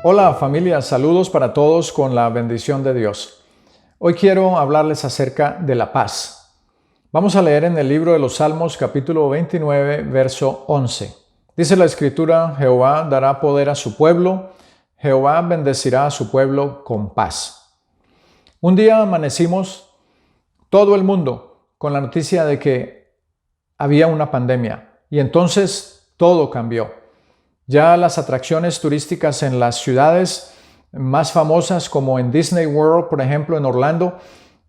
Hola familia, saludos para todos con la bendición de Dios. Hoy quiero hablarles acerca de la paz. Vamos a leer en el libro de los Salmos capítulo 29, verso 11. Dice la Escritura: Jehová dará poder a su pueblo, Jehová bendecirá a su pueblo con paz. Un día amanecimos todo el mundo con la noticia de que había una pandemia y entonces todo cambió. Ya las atracciones turísticas en las ciudades más famosas, como en Disney World, por ejemplo, en Orlando,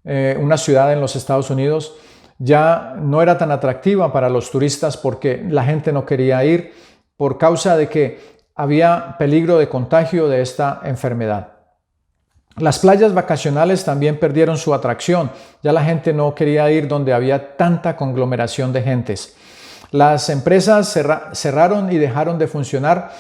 una ciudad en los Estados Unidos, ya no era tan atractiva para los turistas porque la gente no quería ir por causa de que había peligro de contagio de esta enfermedad. Las playas vacacionales también perdieron su atracción. Ya la gente no quería ir donde había tanta conglomeración de gentes. Las empresas cerraron y dejaron de funcionar,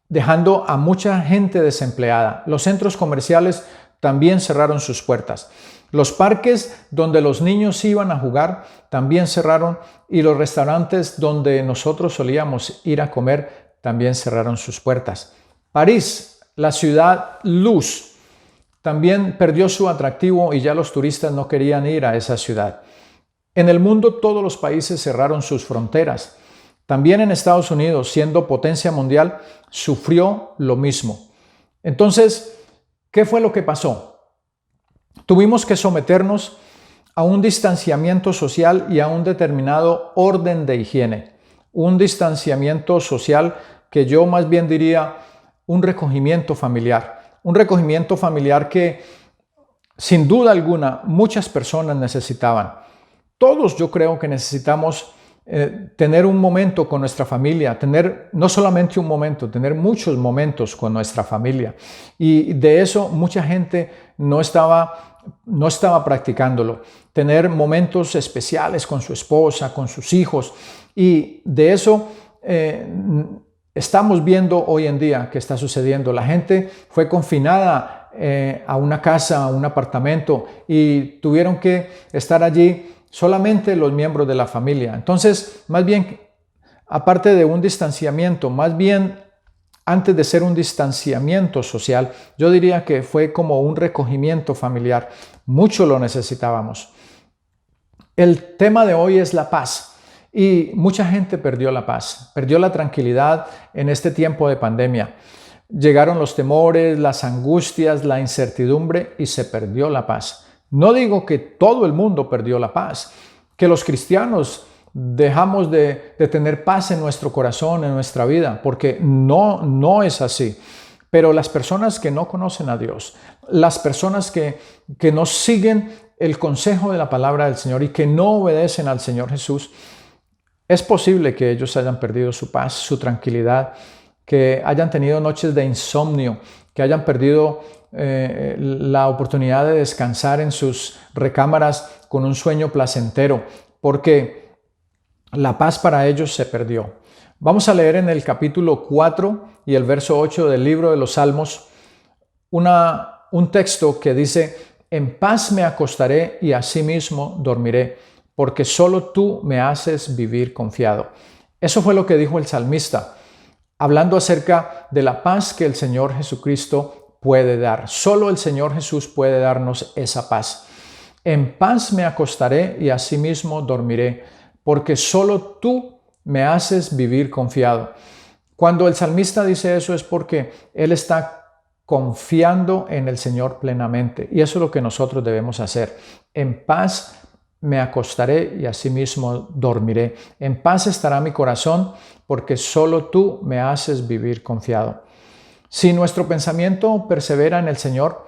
dejando a mucha gente desempleada. Los centros comerciales también cerraron sus puertas. Los parques donde los niños iban a jugar también cerraron, y los restaurantes donde nosotros solíamos ir a comer también cerraron sus puertas. París, la ciudad luz, también perdió su atractivo y ya los turistas no querían ir a esa ciudad. En el mundo todos los países cerraron sus fronteras. También en Estados Unidos, siendo potencia mundial, sufrió lo mismo. Entonces, ¿qué fue lo que pasó? Tuvimos que someternos a un distanciamiento social y a un determinado orden de higiene. Un distanciamiento social que yo más bien diría un recogimiento familiar. Un recogimiento familiar que, sin duda alguna, muchas personas necesitaban. Todos yo creo que necesitamos tener un momento con nuestra familia, tener no solamente un momento, tener muchos momentos con nuestra familia. Y de eso mucha gente no estaba practicándolo. Tener momentos especiales con su esposa, con sus hijos. Y de eso estamos viendo hoy en día que está sucediendo. La gente fue confinada a una casa, a un apartamento, y tuvieron que estar allí solamente los miembros de la familia. Entonces, más bien, aparte de un distanciamiento, más bien antes de ser un distanciamiento social, yo diría que fue como un recogimiento familiar. Mucho lo necesitábamos. El tema de hoy es la paz, y mucha gente perdió la paz, perdió la tranquilidad en este tiempo de pandemia. Llegaron los temores, las angustias, la incertidumbre, y se perdió la paz. No digo que todo el mundo perdió la paz, que los cristianos dejamos de tener paz en nuestro corazón, en nuestra vida, porque no es así. Pero las personas que no conocen a Dios, las personas que no siguen el consejo de la palabra del Señor y que no obedecen al Señor Jesús, es posible que ellos hayan perdido su paz, su tranquilidad, que hayan tenido noches de insomnio, que hayan perdido la oportunidad de descansar en sus recámaras con un sueño placentero, porque la paz para ellos se perdió. Vamos a leer en el capítulo 4 y el verso 8 del libro de los Salmos un texto que dice: en paz me acostaré y asimismo dormiré, porque solo tú me haces vivir confiado. Eso fue lo que dijo el salmista, hablando acerca de la paz que el Señor Jesucristo puede dar. Solo el Señor Jesús puede darnos esa paz. En paz me acostaré y asimismo dormiré, porque solo tú me haces vivir confiado. Cuando el salmista dice eso es porque él está confiando en el Señor plenamente, y eso es lo que nosotros debemos hacer. En paz me acostaré y asimismo dormiré. En paz estará mi corazón, porque solo tú me haces vivir confiado. Si nuestro pensamiento persevera en el Señor,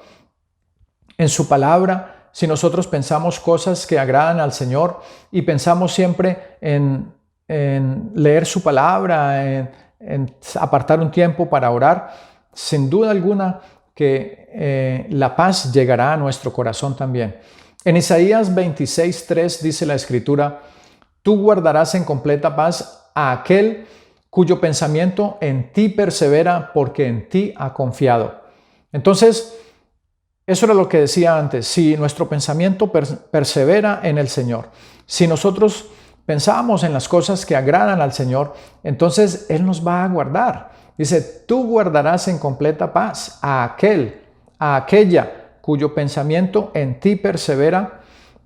en su palabra, si nosotros pensamos cosas que agradan al Señor y pensamos siempre en leer su palabra, en apartar un tiempo para orar, sin duda alguna que la paz llegará a nuestro corazón también. En Isaías 26:3 dice la Escritura: tú guardarás en completa paz a aquel cuyo pensamiento en ti persevera, porque en ti ha confiado. Entonces, eso era lo que decía antes. Si nuestro pensamiento persevera en el Señor, si nosotros pensamos en las cosas que agradan al Señor, entonces Él nos va a guardar. Dice, tú guardarás en completa paz a aquella cuyo pensamiento en ti persevera,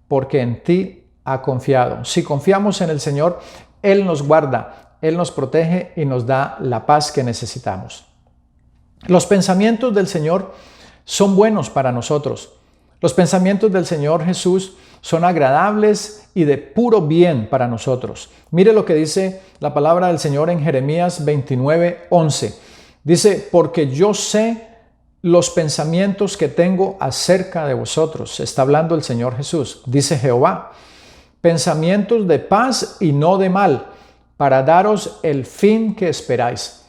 porque en ti ha confiado. Si confiamos en el Señor, Él nos guarda, Él nos protege y nos da la paz que necesitamos. Los pensamientos del Señor son buenos para nosotros. Los pensamientos del Señor Jesús son agradables y de puro bien para nosotros. Mire lo que dice la palabra del Señor en Jeremías 29:11. Dice, porque yo sé los pensamientos que tengo acerca de vosotros. Está hablando el Señor Jesús. Dice Jehová, pensamientos de paz y no de mal, para daros el fin que esperáis.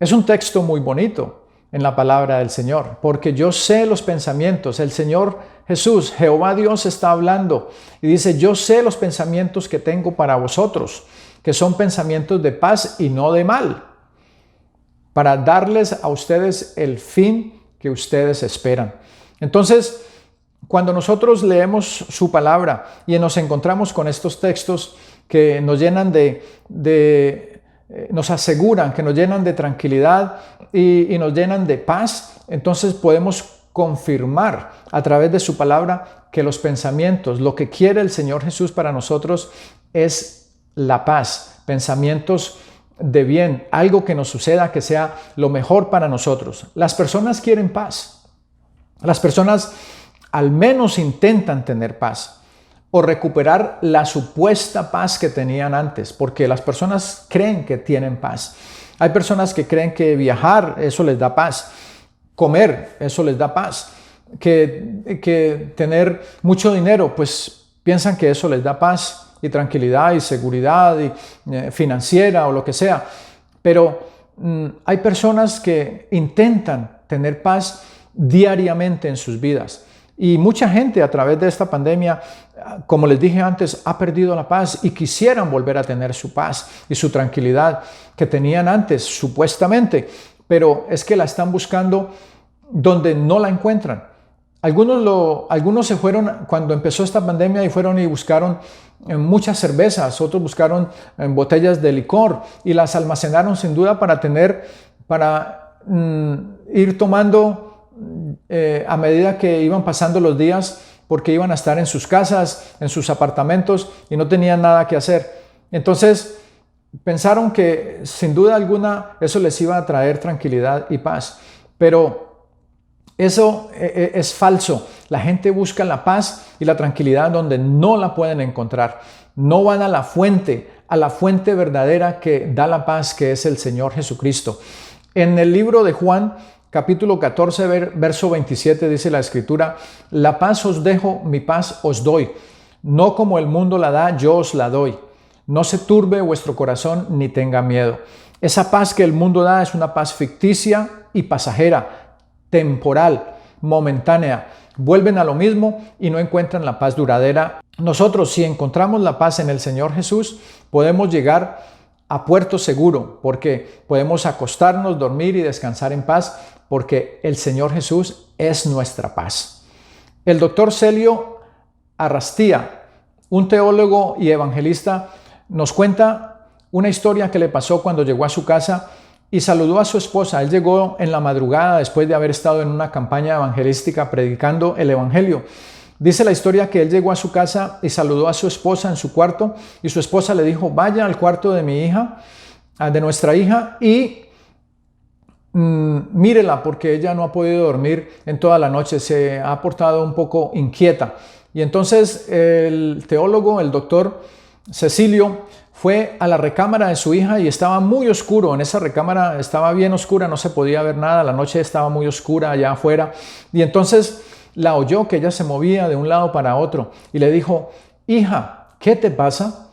Es un texto muy bonito en la palabra del Señor, porque yo sé los pensamientos. El Señor Jesús, Jehová Dios, está hablando y dice, yo sé los pensamientos que tengo para vosotros, que son pensamientos de paz y no de mal, para darles a ustedes el fin que ustedes esperan. Entonces, cuando nosotros leemos su palabra y nos encontramos con estos textos que nos llenan nos aseguran, que nos llenan de tranquilidad y nos llenan de paz, entonces podemos confirmar a través de su palabra que los pensamientos, lo que quiere el Señor Jesús para nosotros es la paz, pensamientos de bien, algo que nos suceda que sea lo mejor para nosotros. Las personas quieren paz. Las personas al menos intentan tener paz o recuperar la supuesta paz que tenían antes, porque las personas creen que tienen paz. Hay personas que creen que eso les da paz, comer, eso les da paz, que tener mucho dinero, pues piensan que eso les da paz y tranquilidad y seguridad financiera o lo que sea. Pero hay personas que intentan tener paz diariamente en sus vidas. Y mucha gente a través de esta pandemia, como les dije antes, ha perdido la paz y quisieran volver a tener su paz y su tranquilidad que tenían antes, supuestamente, pero es que la están buscando donde no la encuentran. Algunos se fueron cuando empezó esta pandemia y fueron y buscaron muchas cervezas, otros buscaron botellas de licor y las almacenaron sin duda para ir tomando a medida que iban pasando los días, porque iban a estar en sus casas, en sus apartamentos y no tenían nada que hacer. Entonces pensaron que sin duda alguna eso les iba a traer tranquilidad y paz, pero eso es falso. La gente busca la paz y la tranquilidad donde no la pueden encontrar. No van a la fuente verdadera que da la paz, que es el Señor Jesucristo. En el libro de Juan, capítulo 14, verso 27, dice la Escritura, la paz os dejo, mi paz os doy. No como el mundo la da, yo os la doy. No se turbe vuestro corazón ni tenga miedo. Esa paz que el mundo da es una paz ficticia y pasajera, temporal, momentánea. Vuelven a lo mismo y no encuentran la paz duradera. Nosotros, si encontramos la paz en el Señor Jesús, podemos llegar a puerto seguro, porque podemos acostarnos, dormir y descansar en paz, porque el Señor Jesús es nuestra paz. El doctor Celio Arrastía, un teólogo y evangelista, nos cuenta una historia que le pasó cuando llegó a su casa y saludó a su esposa. Él llegó en la madrugada después de haber estado en una campaña evangelística predicando el evangelio. Dice la historia que él llegó a su casa y saludó a su esposa en su cuarto y su esposa le dijo, vaya al cuarto de mi hija, de nuestra hija, y mírela porque ella no ha podido dormir en toda la noche, se ha portado un poco inquieta. Y entonces el teólogo, el doctor Cecilio, fue a la recámara de su hija y estaba muy oscuro. En esa recámara estaba bien oscura, no se podía ver nada, la noche estaba muy oscura allá afuera. Y entonces la oyó que ella se movía de un lado para otro y le dijo, hija, ¿qué te pasa?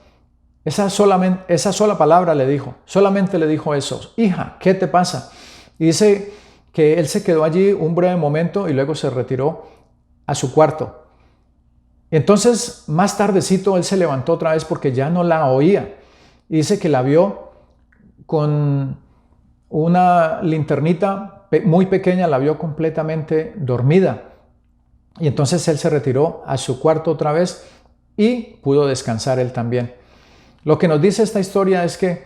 Esa sola palabra le dijo, solamente le dijo eso, hija, ¿qué te pasa? Y dice que él se quedó allí un breve momento y luego se retiró a su cuarto. Y entonces más tardecito él se levantó otra vez porque ya no la oía. Y dice que la vio con una linternita muy pequeña, la vio completamente dormida. Y entonces él se retiró a su cuarto otra vez y pudo descansar él también. Lo que nos dice esta historia es que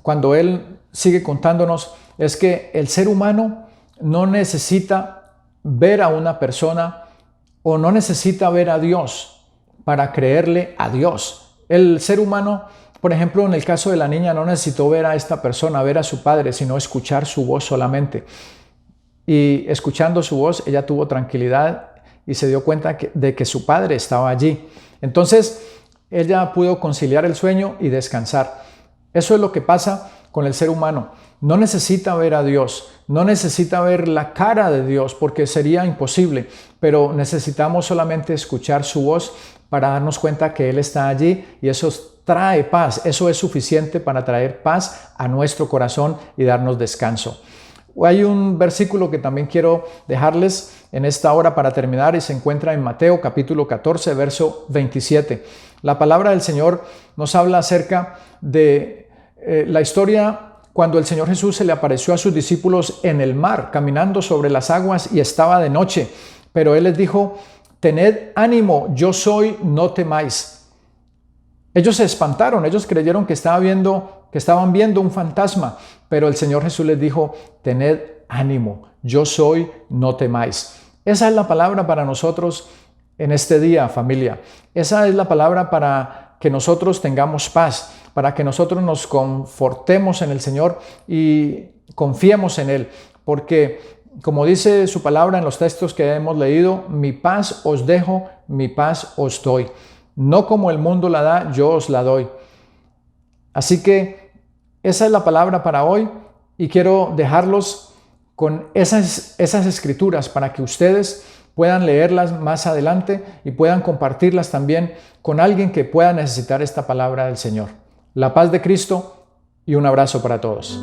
cuando él sigue contándonos es que el ser humano no necesita ver a una persona o no necesita ver a Dios para creerle a Dios. El ser humano, por ejemplo, en el caso de la niña, no necesitó ver a esta persona, ver a su padre, sino escuchar su voz solamente. Y escuchando su voz, ella tuvo tranquilidad y se dio cuenta de que su padre estaba allí. Entonces, ella pudo conciliar el sueño y descansar. Eso es lo que pasa con el ser humano. No necesita ver a Dios, no necesita ver la cara de Dios porque sería imposible, pero necesitamos solamente escuchar su voz para darnos cuenta que Él está allí y eso trae paz. Eso es suficiente para traer paz a nuestro corazón y darnos descanso. Hay un versículo que también quiero dejarles en esta hora para terminar y se encuentra en Mateo capítulo 14, verso 27. La palabra del Señor nos habla acerca de la historia cuando el Señor Jesús se le apareció a sus discípulos en el mar, caminando sobre las aguas y estaba de noche. Pero Él les dijo, tened ánimo, yo soy, no temáis. Ellos se espantaron, ellos creyeron que estaban viendo un fantasma, pero el Señor Jesús les dijo, tened ánimo, yo soy, no temáis. Esa es la palabra para nosotros en este día, familia. Esa es la palabra para que nosotros tengamos paz, para que nosotros nos confortemos en el Señor y confiemos en Él, porque como dice su palabra en los textos que hemos leído, mi paz os dejo, mi paz os doy. No como el mundo la da, yo os la doy. Así que esa es la palabra para hoy y quiero dejarlos con esas escrituras para que ustedes puedan leerlas más adelante y puedan compartirlas también con alguien que pueda necesitar esta palabra del Señor. La paz de Cristo y un abrazo para todos.